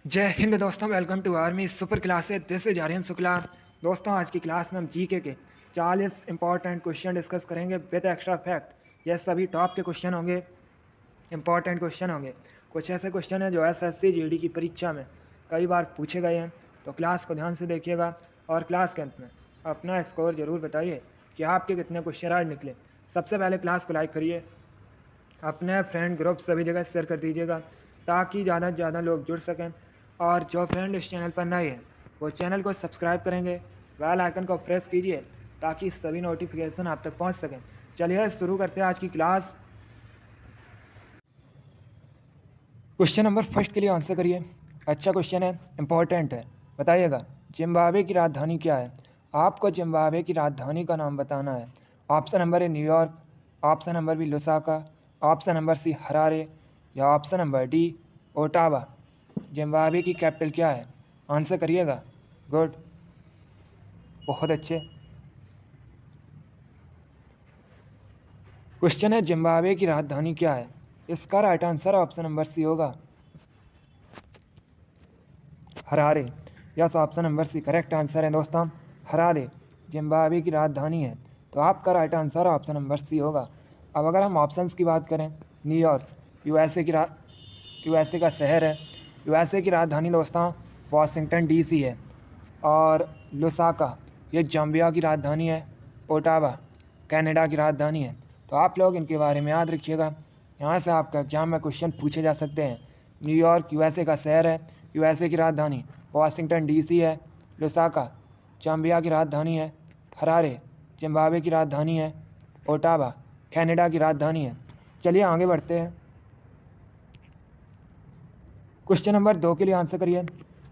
जय हिंद दोस्तों, welcome to army super classes. This is Aryan Shukla. दोस्तों, आज की क्लास में हम जीके के 40 इंपॉर्टेंट क्वेश्चन डिस्कस करेंगे विद एक्स्ट्रा फैक्ट। ये सभी टॉप के क्वेश्चन होंगे, इंपॉर्टेंट क्वेश्चन होंगे। कुछ ऐसे क्वेश्चन हैं जो एसएससी जीडी की परीक्षा में कई बार पूछे गए हैं, तो क्लास को ध्यान से देखिएगा और क्लास के अंत में अपना स्कोर ज़रूर बताइए कि आपके कितने क्वेश्चन आज निकले। सबसे पहले क्लास को लाइक करिए, अपने फ्रेंड ग्रुप सभी जगह शेयर कर दीजिएगा ताकि ज़्यादा से ज़्यादा लोग जुड़ सकें। और जो फ्रेंड इस चैनल पर नए हैं वो चैनल को सब्सक्राइब करेंगे, बेल आइकन को प्रेस कीजिए ताकि सभी नोटिफिकेशन आप तक पहुंच सकें। चलिए शुरू करते हैं आज की क्लास। क्वेश्चन नंबर फर्स्ट के लिए आंसर करिए। अच्छा क्वेश्चन है, इंपॉर्टेंट है, बताइएगा जिम्बाब्वे की राजधानी क्या है। आपको जिम्बाब्वे की राजधानी का नाम बताना है। ऑप्शन नंबर ए New York, option number B Lusaka, option number सी हरारे या option number D Ottawa. Zimbabwe की कैपिटल क्या है, आंसर करिएगा। गुड, बहुत अच्छे। क्वेश्चन है जिम्बाब्वे की राजधानी क्या है। इसका right answer option number C होगा, Harare. Yes, option number C correct answer है दोस्तों, हरारे जिम्बाब्वे की राजधानी है। तो आपका right answer option number C होगा। अब अगर हम ऑप्शंस की बात करें, न्यूयॉर्क यूएसए का शहर है। यूएसए की राजधानी दोस्तों वाशिंगटन डीसी है। और लुसाका ये जाम्बिया की राजधानी है। ओटावा कनाडा की राजधानी है। तो आप लोग इनके बारे में याद रखिएगा, यहाँ से आपका एग्जाम में क्वेश्चन पूछे जा सकते हैं। न्यूयॉर्क यूएसए का शहर है, यूएसए की राजधानी वाशिंगटन डीसी है। लुसाका जाम्बिया की राजधानी है। हरारे जिम्बाब्वे की राजधानी है। ओटावा कनाडा की राजधानी है। चलिए आगे बढ़ते हैं। क्वेश्चन नंबर 2 के लिए आंसर करिए।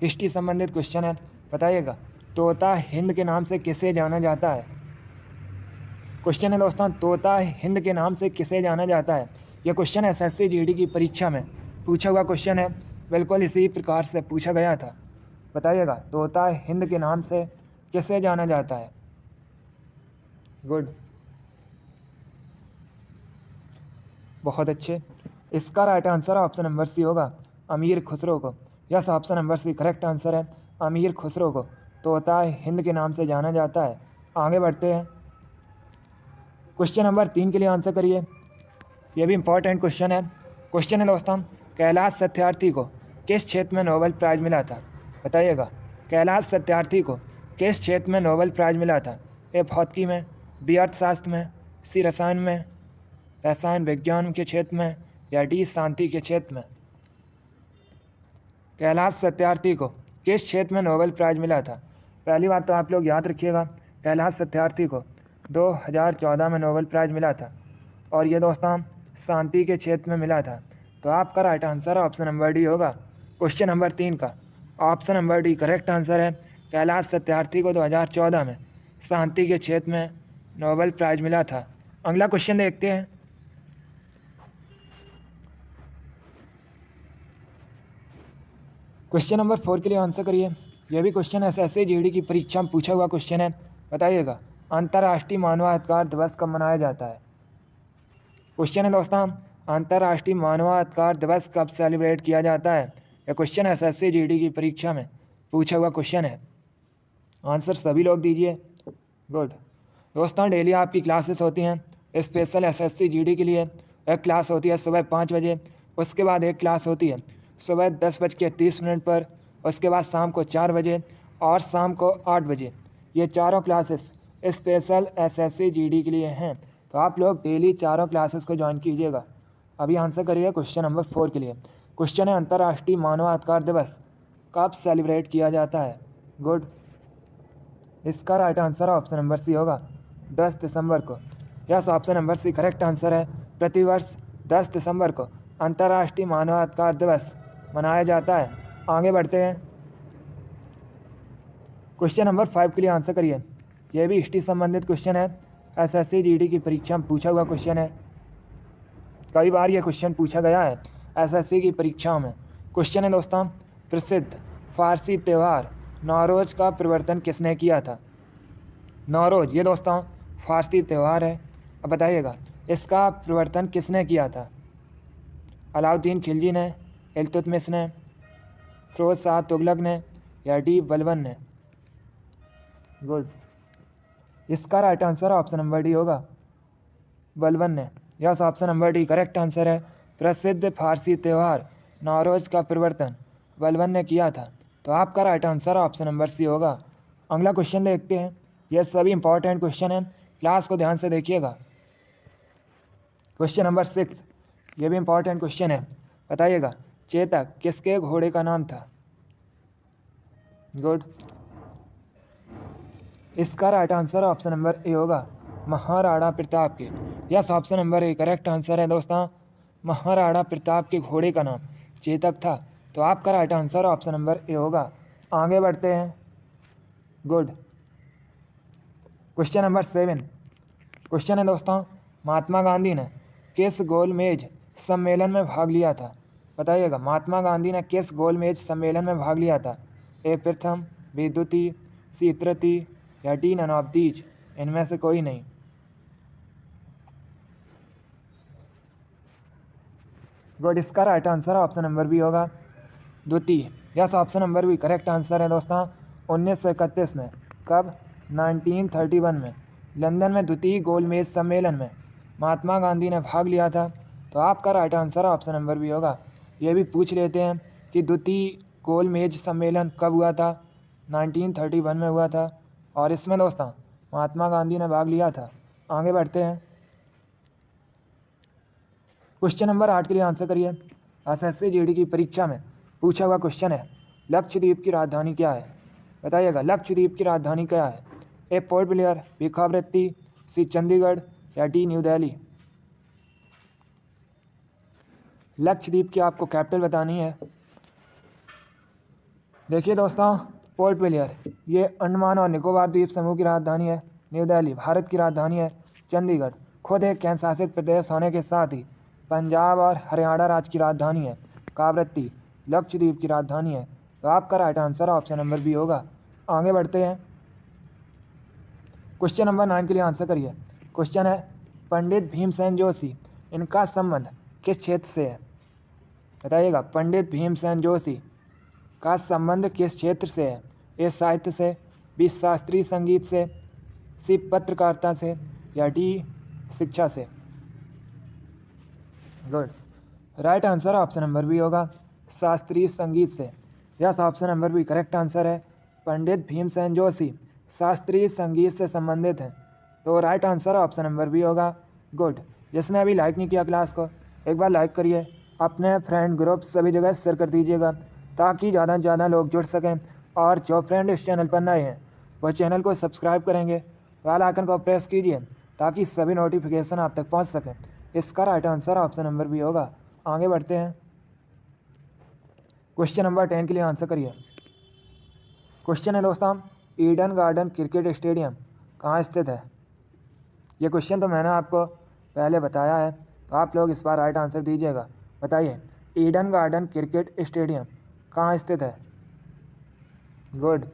हिस्ट्री संबंधित क्वेश्चन है, बताइएगा तोता हिंद के नाम से किसे जाना जाता है। क्वेश्चन है दोस्तों, तोता हिंद के नाम से किसे जाना जाता है। यह क्वेश्चन एसएससी जीडी की परीक्षा में पूछा हुआ क्वेश्चन है, बिल्कुल इसी प्रकार से पूछा गया था। बताइएगा तोता हिंद के नाम से किसे जाना जाता है। गुड, बहुत अच्छे। इसका right answer option number C होगा, अमीर खुसरो को। Yes, option number C correct answer है, अमीर खुसरो को तोता हिंद के नाम से जाना जाता है। आगे बढ़ते हैं। क्वेश्चन नंबर 3 के लिए आंसर करिए। यह भी इंपॉर्टेंट क्वेश्चन है। क्वेश्चन है दोस्तों, कैलाश सत्यार्थी को किस क्षेत्र में नोबेल प्राइज़ मिला था। बताइएगा कैलाश सत्यार्थी को किस क्षेत्र में नोबेल प्राइज़ मिला था। ए भौतिकी में, बी अर्थशास्त्र में, सी रसायन विज्ञान के क्षेत्र में या डी शांति के क्षेत्र में। कैलाश सत्यार्थी को किस क्षेत्र में नोबेल प्राइज़ मिला था। पहली बात तो आप लोग याद रखिएगा, कैलाश सत्यार्थी को 2014 में नोबेल प्राइज़ मिला था और ये दोस्तों शांति के क्षेत्र में मिला था। तो आपका right answer option number D होगा। क्वेश्चन नंबर 3 का option number D correct answer है। कैलाश सत्यार्थी को 2014 में शांति के क्षेत्र में नोबेल प्राइज़ मिला था। अगला क्वेश्चन देखते हैं। क्वेश्चन नंबर 4 के लिए आंसर करिए। यह भी क्वेश्चन एसएससी जीडी की परीक्षा में पूछा हुआ क्वेश्चन है। बताइएगा अंतर्राष्ट्रीय मानवाधिकार दिवस कब मनाया जाता है। क्वेश्चन है दोस्तों, अंतर्राष्ट्रीय मानवाधिकार दिवस कब सेलिब्रेट किया जाता है। यह क्वेश्चन एसएससी जीडी की परीक्षा में पूछा हुआ क्वेश्चन है। आंसर सभी लोग दीजिए। गुड दोस्तों, डेली आपकी क्लासेस होती हैं स्पेशल एसएससी जीडी के लिए। एक क्लास होती है सुबह 5 बजे, उसके बाद एक क्लास होती है सुबह 10:30 पर, उसके बाद शाम को 4 बजे और शाम को 8 बजे। ये चारों क्लासेस स्पेशल एसएससी जीडी के लिए हैं। तो आप लोग डेली चारों क्लासेस को ज्वाइन कीजिएगा। अभी आंसर करिए क्वेश्चन नंबर 4 के लिए। क्वेश्चन है अंतर्राष्ट्रीय मानवाधिकार दिवस कब सेलिब्रेट किया जाता है। गुड, इसका right answer option number C होगा, 10 दिसंबर को। Yes, option number C correct answer है। प्रतिवर्ष 10 दिसंबर को अंतर्राष्ट्रीय मानवाधिकार दिवस मनाया जाता है। आगे बढ़ते हैं। क्वेश्चन नंबर 5 के लिए आंसर करिए। यह भी हिस्ट्री संबंधित क्वेश्चन है, एसएससी जीडी की परीक्षा में पूछा हुआ क्वेश्चन है। कई बार यह क्वेश्चन पूछा गया है एसएससी की परीक्षाओं में। क्वेश्चन है दोस्तों, प्रसिद्ध फारसी त्यौहार नौरोज़ का प्रवर्तन किसने किया था। नौरोज़ ये दोस्तों फारसी त्यौहार है। अब बताइएगा इसका प्रवर्तन किसने किया था। अलाउद्दीन खिलजी ने, इल्तुतमिश ने, फिरोज शाह तुगलक ने या डी बलबन ने। गुड। इसका right answer option number D होगा, बलबन ने। Yes, option number D correct answer है। प्रसिद्ध फारसी त्यौहार नौरोज का प्रवर्तन बलबन ने किया था, तो आपका right answer option number C होगा। अगला क्वेश्चन देखते हैं। यह सभी इंपॉर्टेंट क्वेश्चन है, क्लास को ध्यान से देखिएगा। क्वेश्चन नंबर 6, ये भी इंपॉर्टेंट क्वेश्चन है। बताइएगा, चेतक किसके घोड़े का नाम था? गुड। इसका right answer option number A होगा, महाराणा प्रताप के। Yes, option number A correct answer है दोस्तों। महाराणा प्रताप के घोड़े का नाम चेतक था, तो आपका right answer option number A होगा। आगे बढ़ते हैं। गुड। क्वेश्चन नंबर 7 क्वेश्चन है दोस्तों, महात्मा गांधी ने किस गोलमेज सम्मेलन में भाग लिया था? बताइएगा, महात्मा गांधी ने किस गोलमेज सम्मेलन में भाग लिया था? ए प्रथम, बी द्वितीय, सी तृतीय या डी नन ऑफ दीज, इनमें से कोई नहीं। गुड। इसका right answer option number B होगा, द्वितीय। Yes, option number B correct answer है दोस्तों। 1931 में, कब? 1931 में लंदन में द्वितीय गोलमेज सम्मेलन में महात्मा गांधी ने भाग लिया था, तो आपका right answer option number B होगा। ये भी पूछ लेते हैं कि द्वितीय गोलमेज सम्मेलन कब हुआ था? 1931 में हुआ था, और इसमें दोस्तों महात्मा गांधी ने भाग लिया था। आगे बढ़ते हैं। क्वेश्चन नंबर 8 के लिए आंसर करिए। एसएससी जीडी की परीक्षा में पूछा हुआ क्वेश्चन है, लक्षद्वीप की राजधानी क्या है? बताइएगा, लक्षद्वीप की राजधानी क्या है? ए पोर्ट ब्लेयर, बी खाबरेत्ती, सी चंडीगढ़ या डी न्यू दिल्ली। लक्षद्वीप की आपको कैपिटल बतानी है। देखिए दोस्तों, पोर्ट ब्लेयर ये अंडमान और निकोबार द्वीप समूह की राजधानी है। न्यू दिल्ली भारत की राजधानी है। चंडीगढ़ खुद एक केंद्र शासित प्रदेश होने के साथ ही पंजाब और हरियाणा राज्य की राजधानी है। कावरत्ती लक्षद्वीप की राजधानी है, तो आपका right answer option number B होगा। आगे बढ़ते हैं। क्वेश्चन नंबर 9 के लिए आंसर करिए। क्वेश्चन है, पंडित भीमसेन जोशी, इनका संबंध किस क्षेत्र से है? बताइएगा, पंडित भीमसेन जोशी का संबंध किस क्षेत्र से है? ए साहित्य से, बी शास्त्रीय संगीत से, सी पत्रकारिता से या डी शिक्षा से। Good. Right answer option number B होगा, शास्त्रीय संगीत से। Yes, option number B correct answer है। पंडित भीमसेन जोशी शास्त्रीय संगीत से संबंधित हैं, तो right answer option number B होगा। गुड। जिसने अभी लाइक नहीं किया क्लास को, एक बार लाइक करिए, अपने फ्रेंड ग्रुप सभी जगह शेयर कर दीजिएगा, ताकि ज़्यादा से ज़्यादा लोग जुड़ सकें। और जो फ्रेंड इस चैनल पर नए हैं वो चैनल को सब्सक्राइब करेंगे, बेल आइकन को प्रेस कीजिए, ताकि सभी नोटिफिकेशन आप तक पहुंच सकें। इसका right answer option number B होगा। आगे बढ़ते हैं। क्वेश्चन नंबर 10 के लिए आंसर करिए। क्वेश्चन है दोस्तों, ईडन गार्डन क्रिकेट स्टेडियम कहाँ स्थित है? ये क्वेश्चन तो मैंने आपको पहले बताया है, तो आप लोग इस बार राइट आंसर दीजिएगा। बताइए, ईडन गार्डन क्रिकेट स्टेडियम कहाँ स्थित है? Good.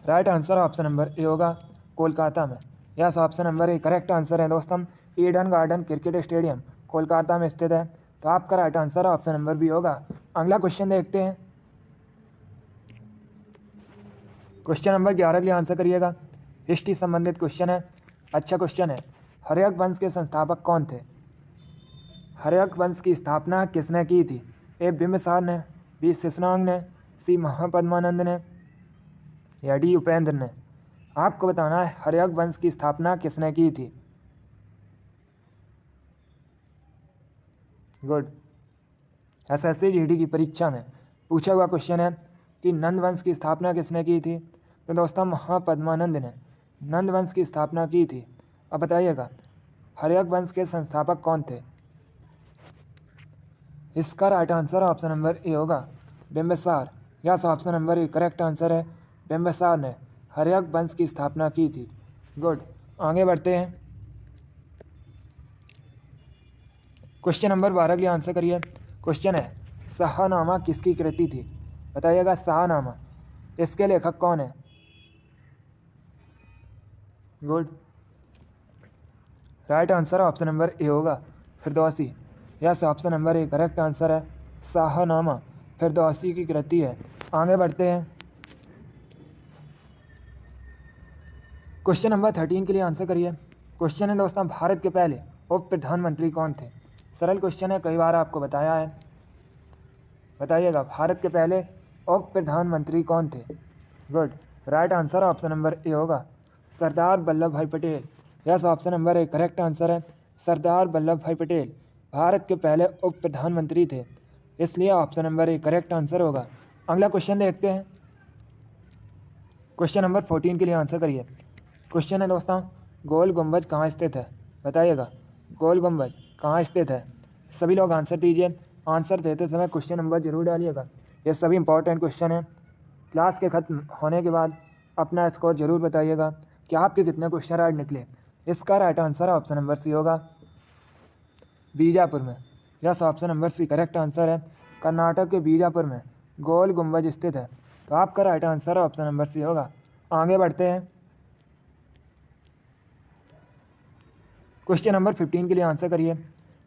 Right answer option number A होगा, कोलकाता में। Yes, option number A correct answer है दोस्तों। ईडन गार्डन क्रिकेट स्टेडियम कोलकाता में स्थित है, तो आपका right answer option number B होगा। अगला क्वेश्चन देखते हैं। क्वेश्चन नंबर 11 के लिए आंसर करिएगा। हिस्ट्री संबंधित क्वेश्चन है, अच्छा क्वेश्चन है। हर्यक वंश के संस्थापक कौन थे? हर्यक वंश की स्थापना किसने की थी? ए बिम्बिसार ने, बी शिशुनाग ने, सी महापद्मानंद ने या डी उपेंद्र ने। आपको बताना है हर्यक वंश की स्थापना किसने की थी। गुड। एसएससी जीडी की परीक्षा में पूछा हुआ क्वेश्चन है कि नंद वंश की स्थापना किसने की थी? तो दोस्तों महापद्मानंद ने नंद वंश की स्थापना की थी। अब बताइएगा, हर्यक वंश के संस्थापक कौन थे? इसका right answer option number A होगा, Bimbisara. Yes, option number A correct answer है। बिम्बिसार ने हर्यक वंश की स्थापना की थी। गुड। आगे बढ़ते हैं। क्वेश्चन नंबर 12 के लिए आंसर करिए। क्वेश्चन है, शाहनामा किसकी कृति थी? बताइएगा, शाहनामा इसके लेखक कौन है? Good. Right answer option number A होगा, Firdausi. Yes, option number A correct answer है। शाहनामा फिरदौसी की कृति है। आगे बढ़ते हैं। क्वेश्चन नंबर 13 के लिए आंसर करिए। क्वेश्चन है दोस्तों, भारत के पहले उप प्रधानमंत्री कौन थे? सरल क्वेश्चन है, कई बार आपको बताया है। बताइएगा, भारत के पहले उप प्रधानमंत्री कौन थे? Good, right answer option number A होगा, सरदार वल्लभ भाई Patel. Yes, option number A correct answer है, सरदार वल्लभ भाई पटेल भारत के पहले उप प्रधानमंत्री थे, इसलिए option number A correct answer होगा। अगला क्वेश्चन देखते हैं। क्वेश्चन नंबर 14 के लिए आंसर करिए। क्वेश्चन है दोस्तों, गोल गुंबज कहाँ स्थित है? बताइएगा, गोल गुंबज कहाँ स्थित है? सभी लोग आंसर दीजिए। आंसर देते समय क्वेश्चन नंबर जरूर डालिएगा, ये सभी इंपॉर्टेंट क्वेश्चन है। क्लास के ख़त्म होने के बाद अपना स्कोर जरूर बताइएगा कि आपके कितने क्वेश्चन राइट निकले। इसका right answer option number C होगा, बीजापुर में। Yes, option number C correct answer है, कर्नाटक के बीजापुर में गोल गुंबज स्थित है, तो आपका right answer option number C होगा। आगे बढ़ते हैं। क्वेश्चन नंबर 15 के लिए आंसर करिए।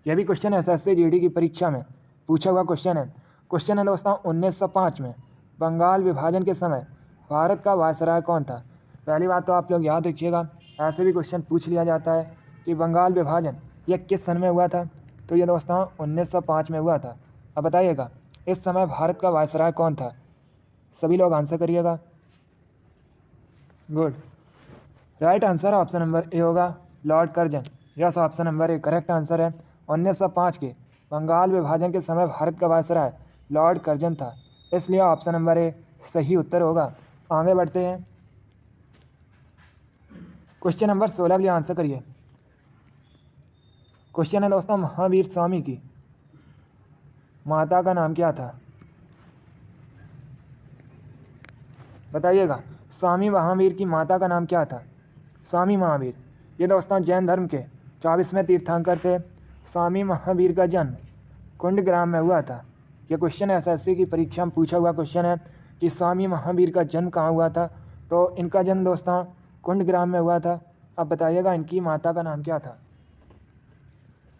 यह भी क्वेश्चन एसएससी जीडी की परीक्षा में पूछा हुआ क्वेश्चन है। क्वेश्चन है दोस्तों, 1905 में बंगाल विभाजन के समय भारत का वायसराय कौन था? पहली बात तो आप लोग याद रखिएगा, ऐसे भी क्वेश्चन पूछ लिया जाता है कि बंगाल विभाजन ये किस सन में हुआ था, तो ये दोस्तों 1905 में हुआ था। अब बताइएगा, इस समय भारत का वायसराय कौन था? सभी लोग आंसर करिएगा। Good, right answer option number A होगा, Lord Curzon. Yes, option number A correct answer है, 1905 के बंगाल विभाजन के समय भारत का वायसराय लॉर्ड कर्जन था, इसलिए ऑप्शन नंबर ए सही उत्तर होगा। आगे बढ़ते हैं। क्वेश्चन नंबर 16 के लिए आंसर करिए। क्वेश्चन है दोस्तों, महावीर स्वामी की माता का नाम क्या था? बताइएगा, स्वामी महावीर की माता का नाम क्या था? स्वामी महावीर ये दोस्तों जैन धर्म के 24वें तीर्थंकर थे। स्वामी महावीर का जन्म कुंडग्राम में हुआ था। यह क्वेश्चन एसएससी की परीक्षा में पूछा हुआ क्वेश्चन है कि स्वामी महावीर का जन्म कहाँ हुआ था, तो इनका जन्म दोस्तों कुंडग्राम में हुआ था। अब बताइएगा, इनकी माता का नाम क्या था?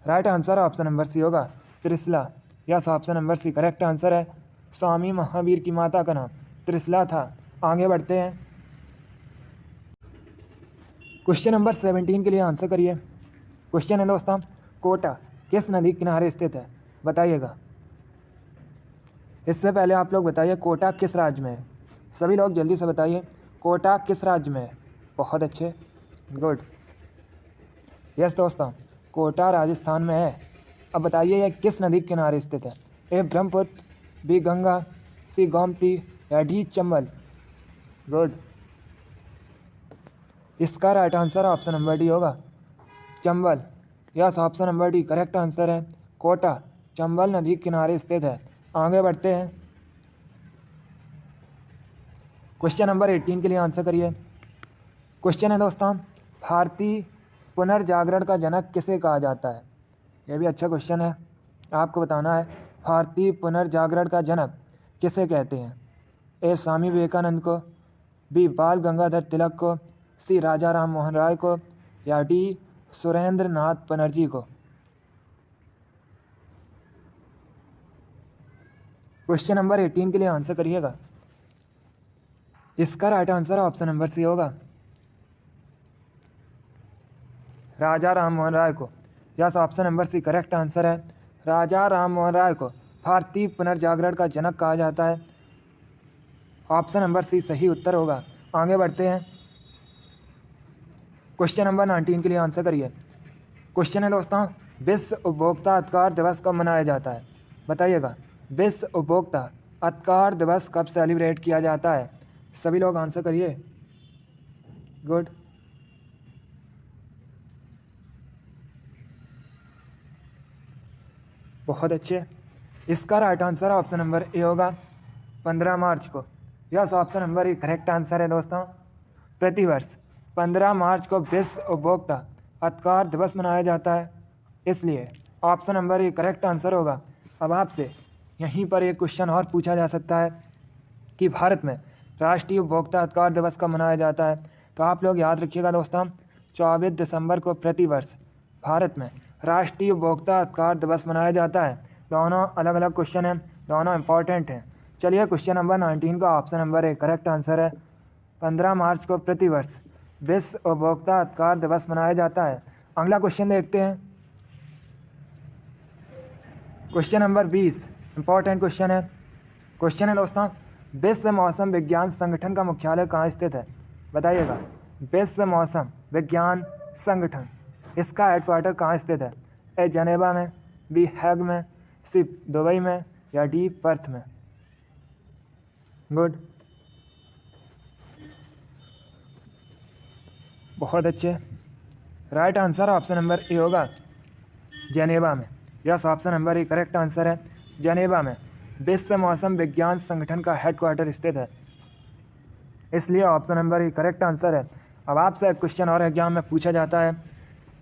Right answer option number C होगा, Trishala. Yes, option number C correct answer है, स्वामी महावीर की माता का नाम त्रिशला था। आगे बढ़ते हैं। क्वेश्चन नंबर 17 के लिए आंसर करिए। क्वेश्चन है दोस्तों, कोटा किस नदी किनारे स्थित है? बताइएगा। इससे पहले आप लोग बताइए, कोटा किस राज्य में है? सभी लोग जल्दी से बताइए, कोटा किस राज्य में है? बहुत अच्छे, गुड। यस दोस्तों, कोटा राजस्थान में है। अब बताइए, यह किस नदी के किनारे स्थित है? A Brahmaputra, B Ganga, C Gomti या डी चंबल? गुड, इसका right answer option number D होगा, Chambal. Yes, option number D correct answer है, कोटा चंबल नदी के किनारे स्थित है। आगे बढ़ते हैं। क्वेश्चन नंबर 18 के लिए आंसर करिए। क्वेश्चन है दोस्तों, भारतीय पुनर्जागरण का जनक किसे कहा जाता है? यह भी अच्छा क्वेश्चन है, आपको बताना है भारतीय पुनर्जागरण का जनक किसे कहते हैं? ए स्वामी विवेकानंद को, बी बाल गंगाधर तिलक को, सी राजा राम मोहन राय को या डी सुरेंद्र नाथ बनर्जी को? क्वेश्चन नंबर 18 के लिए आंसर करिएगा। इसका right answer option number C होगा, राजा राम मोहन राय को। Yes, option number C correct answer है, राजा राम मोहन राय को भारतीय पुनर्जागरण का जनक कहा जाता है। ऑप्शन नंबर सी सही उत्तर होगा। आगे बढ़ते हैं। क्वेश्चन नंबर 19 के लिए आंसर करिए। क्वेश्चन है दोस्तों, विश्व उपभोक्ता अधिकार दिवस कब मनाया जाता है? बताइएगा, विश्व उपभोक्ता अधिकार दिवस कब सेलिब्रेट किया जाता है? सभी लोग आंसर करिए। गुड, बहुत अच्छे। इसका right answer option number A होगा, 15 मार्च को। Yes, option number A correct answer है दोस्तों, प्रतिवर्ष 15 मार्च को विश्व उपभोक्ता अधिकार दिवस मनाया जाता है, इसलिए option number A correct answer होगा। अब आपसे यहीं पर एक क्वेश्चन और पूछा जा सकता है कि भारत में राष्ट्रीय उपभोक्ता अधिकार दिवस कब मनाया जाता है? तो आप लोग याद रखिएगा दोस्तों, 24 दिसंबर को प्रतिवर्ष भारत में राष्ट्रीय उपभोक्ता अधिकार दिवस मनाया जाता है। दोनों अलग अलग क्वेश्चन हैं, दोनों इंपॉर्टेंट हैं। चलिए क्वेश्चन नंबर 19 का option number A correct answer है। 15 मार्च को प्रतिवर्ष विश्व उपभोक्ता अधिकार दिवस मनाया जाता है। अगला क्वेश्चन देखते हैं। क्वेश्चन नंबर 20 इंपॉर्टेंट क्वेश्चन है। क्वेश्चन है दोस्तों, विश्व मौसम विज्ञान संगठन का मुख्यालय कहाँ स्थित है? बताइएगा। विश्व मौसम विज्ञान संगठन, इसका हेडक्वार्टर कहाँ स्थित है? ए जनेवा में, बी हैग में, सी दुबई में, या डी पर्थ में? गुड, बहुत अच्छे। Right answer option number A होगा जनेवा में। Yes, option number A correct answer है, जनेवा में विश्व मौसम विज्ञान संगठन का हेडक्वार्टर स्थित है, इसलिए option number A correct answer है। अब आपसे एक क्वेश्चन और एग्जाम में पूछा जाता है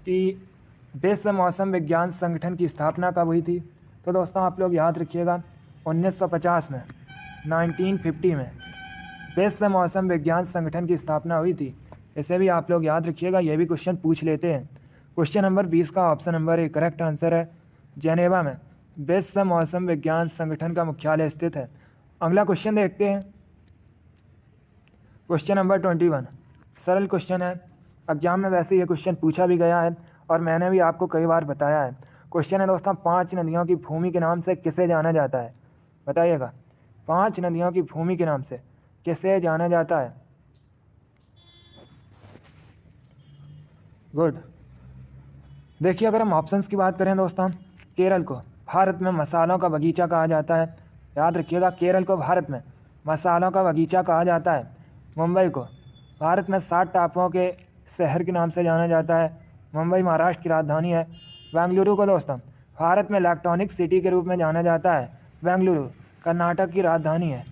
कि विश्व मौसम विज्ञान संगठन की स्थापना कब हुई थी? तो दोस्तों आप लोग याद रखिएगा 1950 में, 1950 में विश्व मौसम विज्ञान संगठन की स्थापना हुई थी। इसे भी आप लोग याद रखिएगा, ये भी क्वेश्चन पूछ लेते हैं। क्वेश्चन नंबर 20 का option number A correct answer है, जेनेवा में विश्व मौसम विज्ञान संगठन का मुख्यालय स्थित है। अगला क्वेश्चन देखते हैं। क्वेश्चन नंबर 21 सरल क्वेश्चन है, एग्जाम में वैसे ये क्वेश्चन पूछा भी गया है और मैंने भी आपको कई बार बताया है। क्वेश्चन है दोस्तों, 5 नदियों की भूमि के नाम से किसे जाना जाता है? बताइएगा। 5 नदियों की भूमि के नाम से किसे जाना जाता है? गुड। देखिए, अगर हम ऑप्शंस की बात करें दोस्तों, केरल को भारत में मसालों का बगीचा कहा जाता है। याद रखिएगा, केरल को भारत में मसालों का बगीचा कहा जाता है। मुंबई को भारत में 7 टापुओं के शहर के नाम से जाना जाता है। मुंबई महाराष्ट्र की राजधानी है। बेंगलुरु को दोस्तों भारत में इलेक्ट्रॉनिक सिटी के रूप में जाना जाता है। बेंगलुरु कर्नाटक की राजधानी है।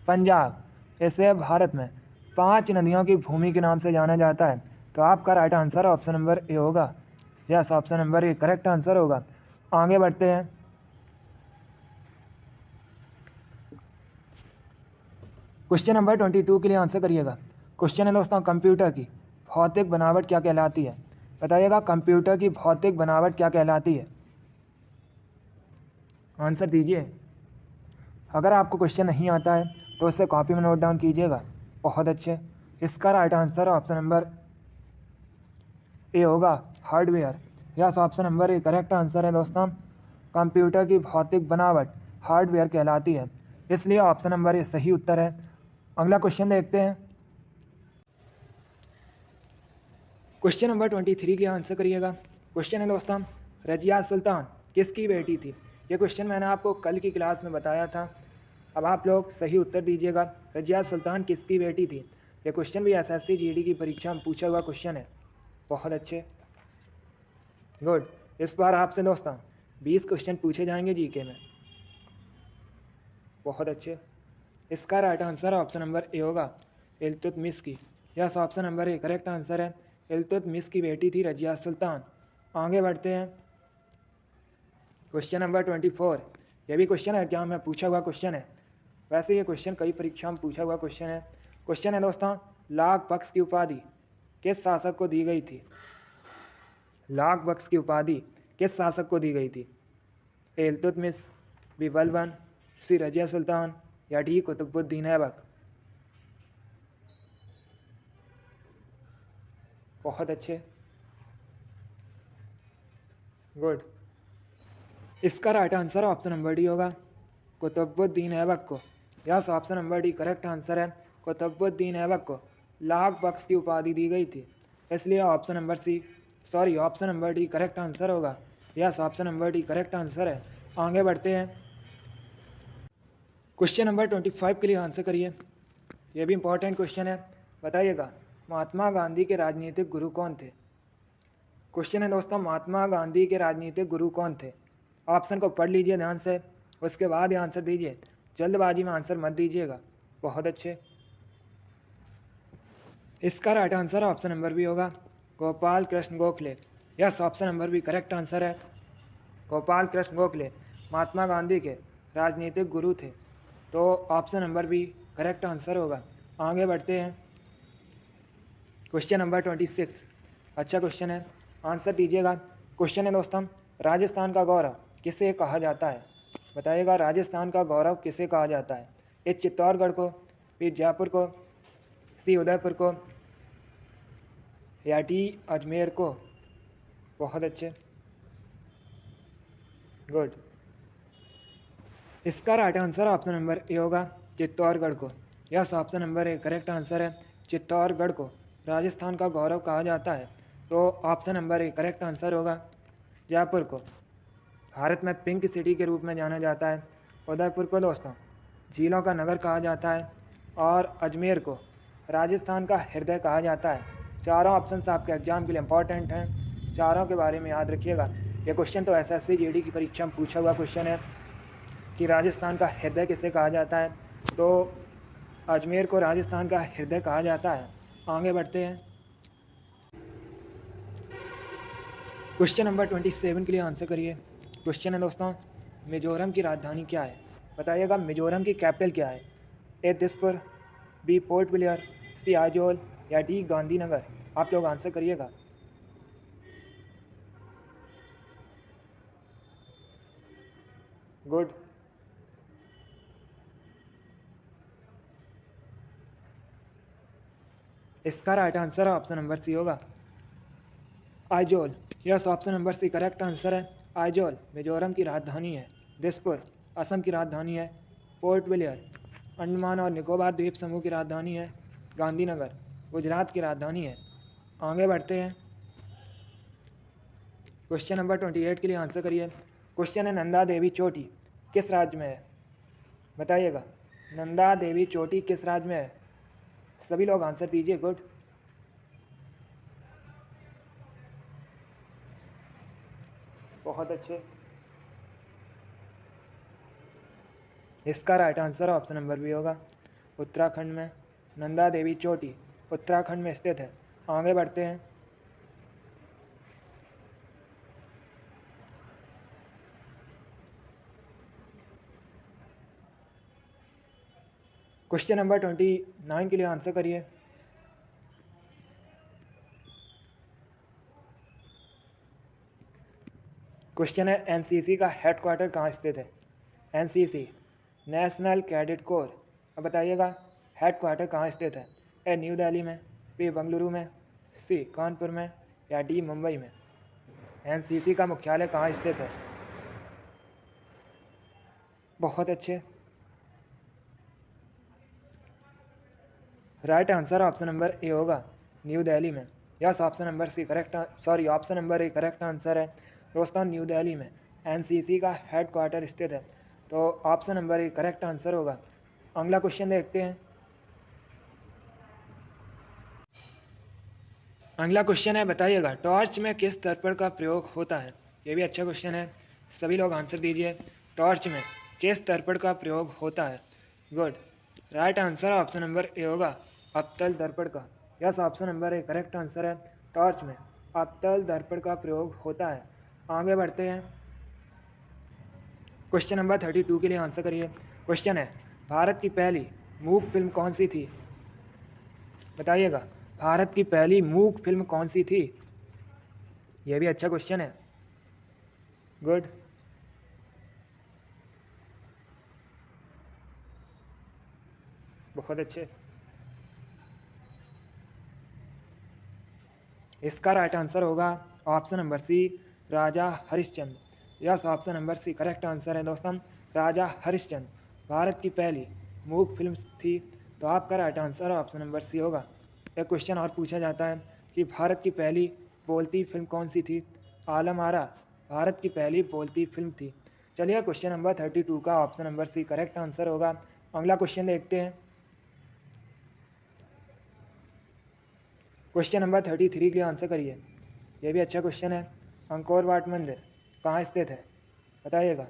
पंजाब, इसे भारत में 5 नदियों की भूमि के नाम से जाना जाता है। तो आपका right answer option number A होगा। Yes, option number A correct answer होगा। आगे बढ़ते हैं। क्वेश्चन नंबर 22 के लिए आंसर करिएगा। क्वेश्चन है दोस्तों, कंप्यूटर की भौतिक बनावट क्या कहलाती है? बताइएगा, कंप्यूटर की भौतिक बनावट क्या कहलाती है? आंसर दीजिए। अगर आपको क्वेश्चन नहीं आता है तो उसे कॉपी में नोट डाउन कीजिएगा। बहुत अच्छे। इसका right answer option number A होगा, hardware. Yes, option number A correct answer है दोस्तों। कंप्यूटर की भौतिक बनावट हार्डवेयर कहलाती है, इसलिए ऑप्शन नंबर ए सही उत्तर है। अगला क्वेश्चन देखते हैं। क्वेश्चन नंबर 23 के आंसर करिएगा। क्वेश्चन है दोस्तों, रजिया सुल्तान किसकी बेटी थी? ये क्वेश्चन मैंने आपको कल की क्लास में बताया था। अब आप लोग सही उत्तर दीजिएगा, रजिया सुल्तान किसकी बेटी थी? ये क्वेश्चन भी एसएससी जीडी की परीक्षा में पूछा हुआ क्वेश्चन है। बहुत अच्छे, गुड। इस बार आपसे दोस्तों 20 क्वेश्चन पूछे जाएंगे जीके में। बहुत अच्छे। इसका right answer option number A होगा, इल्तुतमिश की। Yes, option number A correct answer है, इल्तुतमिश की बेटी थी रजिया सुल्तान। आगे बढ़ते हैं। क्वेश्चन नंबर 24, ये भी क्वेश्चन एग्जाम में पूछा हुआ क्वेश्चन है। वैसे ये क्वेश्चन कई परीक्षा में पूछा हुआ क्वेश्चन है। क्वेश्चन है दोस्तों, लाख बख्श की उपाधि किस शासक को दी गई थी? लाख बख्श की उपाधि किस शासक को दी गई थी? ए इल्तुतमिश, बी बलबन, सी रजिया सुल्तान, या डी कुतुबुद्दीन ऐबक? बहुत अच्छे, गुड। इसका right answer option number D होगा, कुतुबुद्दीन ऐबक को। Yes, option number D correct answer है, कुतुबुद्दीन ऐबक को लाख बख्श की उपाधि दी गई थी, इसलिए option number D correct answer होगा। Yes, option number D correct answer है। आगे बढ़ते हैं। क्वेश्चन नंबर 25 के लिए आंसर करिए। यह भी इंपॉर्टेंट क्वेश्चन है। बताइएगा, महात्मा गांधी के राजनीतिक गुरु कौन थे? क्वेश्चन है दोस्तों, महात्मा गांधी के राजनीतिक गुरु कौन थे? ऑप्शन को पढ़ लीजिए ध्यान से, उसके बाद ही आंसर दीजिए। जल्दबाजी में आंसर मत दीजिएगा। बहुत अच्छे। इसका right answer option number B होगा, Gopal Krishna Gokhale. Yes, option number B correct answer है, गोपाल कृष्ण गोखले महात्मा गांधी के राजनीतिक गुरु थे। तो option number B correct answer होगा। आगे बढ़ते हैं। क्वेश्चन नंबर 26, अच्छा क्वेश्चन है, आंसर दीजिएगा। क्वेश्चन है दोस्तों, राजस्थान का गौरव किसे कहा जाता है? बताइएगा राजस्थान का गौरव किसे कहा जाता है? ए चित्तौड़गढ़ को, बी जयपुर को, सी उदयपुर को, या डी अजमेर को? बहुत अच्छे, गुड। इसका right answer option number A होगा चित्तौड़गढ़ को। Yes, option number A correct answer है। चित्तौड़गढ़ को राजस्थान का गौरव कहा जाता है, तो option number A correct answer होगा। जयपुर को भारत में पिंक सिटी के रूप में जाना जाता है। उदयपुर को दोस्तों झीलों का नगर कहा जाता है, और अजमेर को राजस्थान का हृदय कहा जाता है। चारों ऑप्शन आपके एग्जाम के लिए इंपॉर्टेंट हैं, चारों के बारे में याद रखिएगा। ये क्वेश्चन तो एसएससी जीडी की परीक्षा में पूछा हुआ क्वेश्चन है कि राजस्थान का हृदय किसे कहा जाता है, तो अजमेर को राजस्थान का हृदय कहा जाता है। आगे बढ़ते हैं। क्वेश्चन नंबर 27 के लिए आंसर करिए। क्वेश्चन है दोस्तों, मिजोरम की राजधानी क्या है? बताइएगा मिजोरम की कैपिटल क्या है? A Dispur, B Port Blair, C Aizawl, या डी गांधीनगर? आप लोग आंसर करिएगा। गुड। इसका right answer option number C होगा Aizawl. Yes, option number C correct answer है। आइजोल मिजोरम की राजधानी है। दिसपुर असम की राजधानी है। पोर्ट ब्लेयर अंडमान और निकोबार द्वीप समूह की राजधानी है। गांधीनगर गुजरात की राजधानी है। आगे बढ़ते हैं। क्वेश्चन नंबर 28 के लिए आंसर करिए। क्वेश्चन है नंदा देवी चोटी किस राज्य में है? बताइएगा नंदा देवी चोटी किस राज्य में है? सभी लोग आंसर दीजिए। गुड। बहुत अच्छे। इसका right answer option number B होगा उत्तराखंड में। नंदा देवी चोटी उत्तराखंड में स्थित है। आगे बढ़ते हैं। क्वेश्चन नंबर 29 के लिए आंसर करिए। क्वेश्चन है एनसीसी का हेडक्वार्टर कहाँ स्थित है? NCC national cadet corps. अब बताइएगा हेडक्वार्टर कहाँ स्थित है? ए न्यू दिल्ली में, बी बंगलुरु में, सी कानपुर में, या डी मुंबई में? एनसीसी का मुख्यालय कहाँ स्थित है? बहुत अच्छे। Right answer option number A होगा न्यू दिल्ली में। Yes, option number C correct option number A correct answer है। दोस्तों न्यू दिल्ली में एनसीसी का हेडक्वार्टर स्थित है, तो option number A correct answer होगा। अगला क्वेश्चन देखते हैं। अगला क्वेश्चन है बताइएगा टॉर्च में किस दर्पण का प्रयोग होता है? ये भी अच्छा क्वेश्चन है, सभी लोग आंसर दीजिए। टॉर्च में किस दर्पण का प्रयोग होता है? Good. Right answer option number A होगा अवतल दर्पण का। Yes, option number A correct answer है। टॉर्च में अवतल दर्पण का प्रयोग होता है। आगे बढ़ते हैं। क्वेश्चन नंबर 32 के लिए आंसर करिए। क्वेश्चन है भारत की पहली मूक फिल्म कौन सी थी? बताइएगा भारत की पहली मूक फिल्म कौन सी थी? यह भी अच्छा क्वेश्चन है। गुड। बहुत अच्छे। इसका राइट आंसर होगा option number C Raja Harishchandra. Yes, option number C correct answer है दोस्तों। राजा हरिश्चंद्र भारत की पहली मूक फिल्म थी, तो आपका right answer option number C होगा। एक क्वेश्चन और पूछा जाता है कि भारत की पहली बोलती फिल्म कौन सी थी? आलम आरा भारत की पहली बोलती फिल्म थी। चलिए क्वेश्चन नंबर 32 का option number C correct answer होगा। अगला क्वेश्चन देखते हैं। क्वेश्चन नंबर 33 के लिए आंसर करिए। यह भी अच्छा क्वेश्चन है। अंकोर वाट मंदिर कहाँ स्थित है? बताइएगा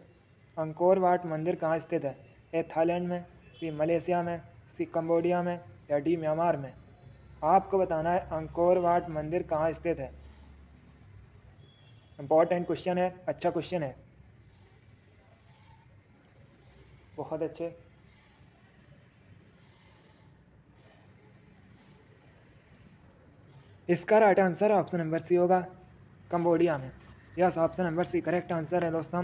अंकोर वाट मंदिर कहाँ स्थित है? ए थाईलैंड में, बी मलेशिया में, सी कंबोडिया में, या डी म्यांमार में? आपको बताना है अंकोर वाट मंदिर कहाँ स्थित है। इंपॉर्टेंट क्वेश्चन है, अच्छा क्वेश्चन है। बहुत अच्छे। इसका right answer option number C होगा कंबोडिया में। Yes, option number C correct answer है दोस्तों।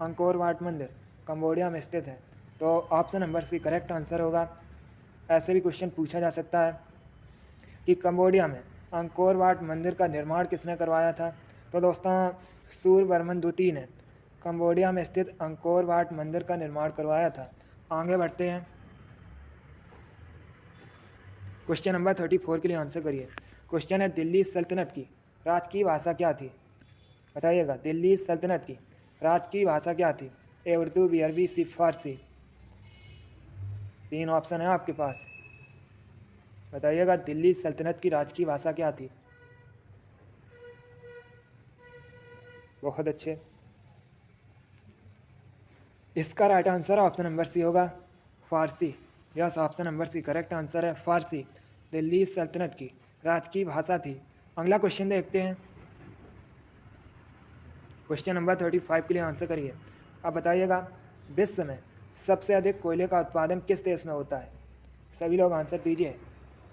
अंकोर वाट मंदिर कंबोडिया में स्थित है। तो option number C correct answer होगा। ऐसे भी क्वेश्चन पूछा जा सकता है कि कंबोडिया में अंकोर वाट मंदिर का निर्माण किसने करवाया था। तो दोस्तों सूर्यवर्मन द्वितीय ने कंबोडिया में स्थित अंकोर वाट मंदिर का निर्माण करवाया था। आगे बढ़ते हैं, क्वेश्चन नंबर 34 के लिए आंसर करिए। क्वेश्चन है दिल्ली सल्तनत की राजकीय भाषा क्या थी। बताइएगा, दिल्ली सल्तनत की राजकीय भाषा क्या थी। ए उर्दू, बी अरबी, सी फारसी। 3 ऑप्शन है आपके पास। बताइएगा दिल्ली सल्तनत की राजकीय भाषा क्या थी। बहुत अच्छे, इसका right answer option number C होगा Farsi. Yes, option number C correct answer है फारसी। दिल्ली सल्तनत की राजकीय भाषा थी। अगला क्वेश्चन देखते हैं, क्वेश्चन नंबर 35 के लिए आंसर करिए। अब बताइएगा विश्व में सबसे अधिक कोयले का उत्पादन किस देश में होता है। सभी लोग आंसर दीजिए।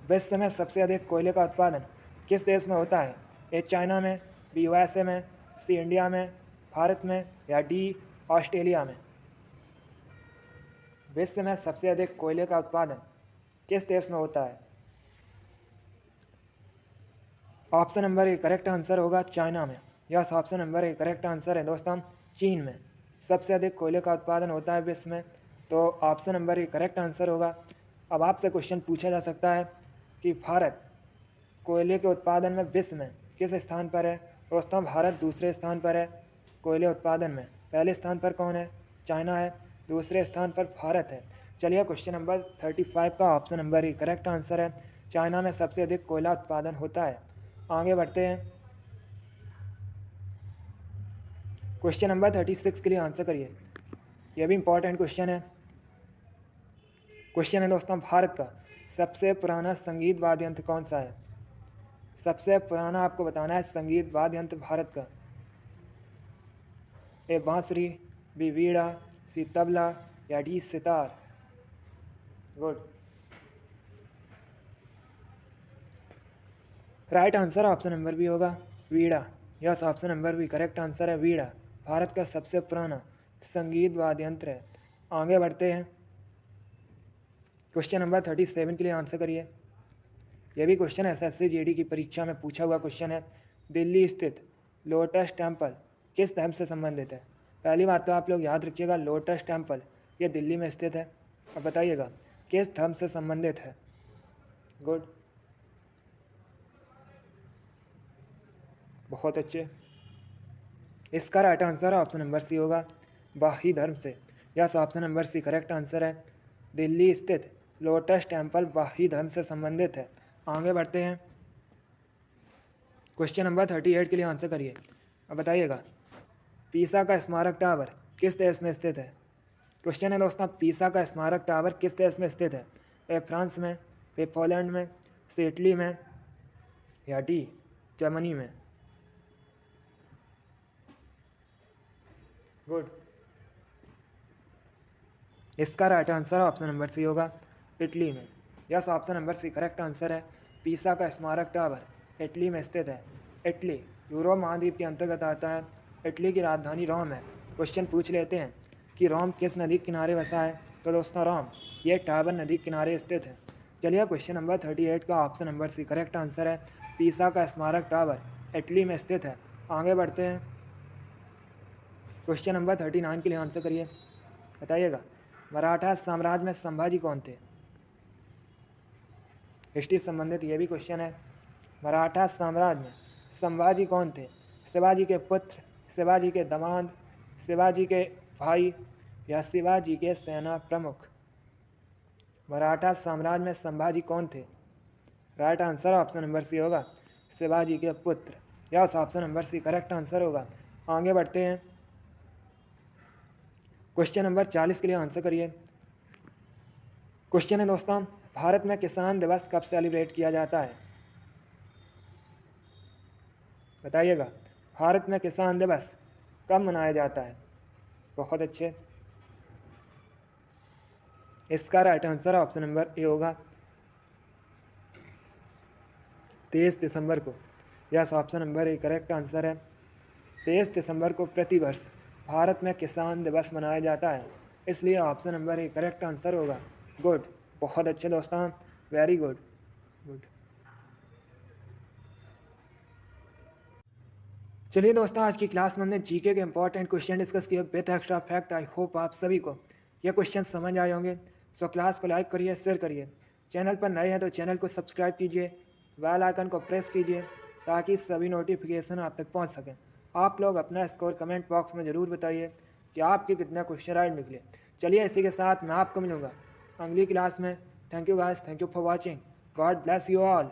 विश्व में सबसे अधिक कोयले का उत्पादन किस देश में होता है। ए चाइना में, बी यूएसए में, सी इंडिया में, भारत में, या डी ऑस्ट्रेलिया में। विश्व में सबसे अधिक कोयले का उत्पादन किस देश में होता है। Option number A correct answer होगा चाइना में। Yes, option number A correct answer है दोस्तों, चीन में सबसे अधिक कोयले का उत्पादन होता है विश्व में। तो option number A correct answer होगा। अब आपसे क्वेश्चन पूछा जा सकता है कि भारत कोयले के उत्पादन में विश्व में किस स्थान पर है। दोस्तों भारत दूसरे स्थान पर है कोयले उत्पादन में। पहले स्थान पर कौन है, चाइना है। दूसरे स्थान पर भारत है। चलिए क्वेश्चन नंबर 35 का option number A correct answer है, चाइना में सबसे अधिक कोयला उत्पादन होता है। आगे बढ़ते हैं, क्वेश्चन नंबर 36 के लिए आंसर करिए। यह भी इंपॉर्टेंट क्वेश्चन है। क्वेश्चन है दोस्तों भारत का सबसे पुराना संगीत वाद्य यंत्र कौन सा है। सबसे पुराना आपको बताना है संगीत वाद्य यंत्र भारत का। ए बांसुरी, बी वीणा, सी तबला, या D sitar. Good, right answer option number B होगा veena. Yes, option number B correct answer है वीणा। भारत का सबसे पुराना संगीत वाद्य यंत्र है। आगे बढ़ते हैं, क्वेश्चन नंबर 37 के लिए आंसर करिए। यह भी क्वेश्चन एसएससी जीडी की परीक्षा में पूछा हुआ क्वेश्चन है। दिल्ली स्थित लोटस टेम्पल किस धर्म से संबंधित है। पहली बात तो आप लोग याद रखिएगा, लोटस टेम्पल ये दिल्ली में स्थित है। अब बताइएगा किस धर्म से संबंधित है। गुड, बहुत अच्छे, इसका right answer option number C होगा बाही धर्म से। Yes, option number C correct answer है। दिल्ली स्थित लोटस टेम्पल बाही धर्म से संबंधित है। आगे बढ़ते हैं, क्वेश्चन नंबर 38 के लिए आंसर करिए। अब बताइएगा पीसा का स्मारक टावर किस देश में स्थित है। क्वेश्चन है दोस्तों पीसा का स्मारक टावर किस देश में स्थित है। ए फ्रांस में, ए पोलैंड में, सी इटली में, या डी जर्मनी में। गुड, इसका right answer option number C होगा इटली में। Yes, option number C correct answer है। पीसा का स्मारक टावर इटली में स्थित है। इटली यूरोप महाद्वीप के अंतर्गत आता है। इटली की राजधानी रोम है। क्वेश्चन पूछ लेते हैं कि रोम किस नदी के किनारे बसा है। तो दोस्तों रोम ये टाबर नदी के किनारे स्थित है। चलिए क्वेश्चन नंबर 38 का option number C correct answer है। पीसा का स्मारक टावर इटली में स्थित है। आगे बढ़ते हैं, क्वेश्चन नंबर 39 के लिए आंसर करिए। बताइएगा मराठा साम्राज्य में संभाजी कौन थे। हिस्ट्री संबंधित ये भी क्वेश्चन है। मराठा साम्राज्य में संभाजी कौन थे। शिवाजी के पुत्र, शिवाजी के दामाद, शिवाजी के भाई, या शिवाजी के सेना प्रमुख। मराठा साम्राज्य में संभाजी कौन थे। Right answer option number C होगा शिवाजी के पुत्र। Yes, option number C correct answer होगा। आगे बढ़ते हैं, क्वेश्चन नंबर 40 के लिए आंसर करिए। क्वेश्चन है दोस्तों भारत में किसान दिवस कब सेलिब्रेट किया जाता है। बताइएगा भारत में किसान दिवस कब मनाया जाता है। बहुत अच्छे, इसका right answer option number A होगा 23 दिसंबर को। Yes, option number A correct answer है। 23 दिसंबर को प्रतिवर्ष भारत में किसान दिवस मनाया जाता है। इसलिए option number A correct answer होगा। गुड, बहुत अच्छे दोस्तों, वेरी गुड गुड। चलिए दोस्तों, आज की क्लास में हमने जीके के इंपॉर्टेंट क्वेश्चन डिस्कस किए with extra fact. I hope आप सभी को ये क्वेश्चन समझ आए होंगे। सो क्लास को लाइक करिए, शेयर करिए। चैनल पर नए हैं तो चैनल को सब्सक्राइब कीजिए, बेल आइकन को प्रेस कीजिए ताकि सभी नोटिफिकेशन आप तक पहुंच सकें। आप लोग अपना स्कोर कमेंट बॉक्स में ज़रूर बताइए कि आपके कितने क्वेश्चन राइट निकले। चलिए, इसी के साथ मैं आपको मिलूँगा अगली क्लास में। Thank you guys, thank you for watching. God bless you all.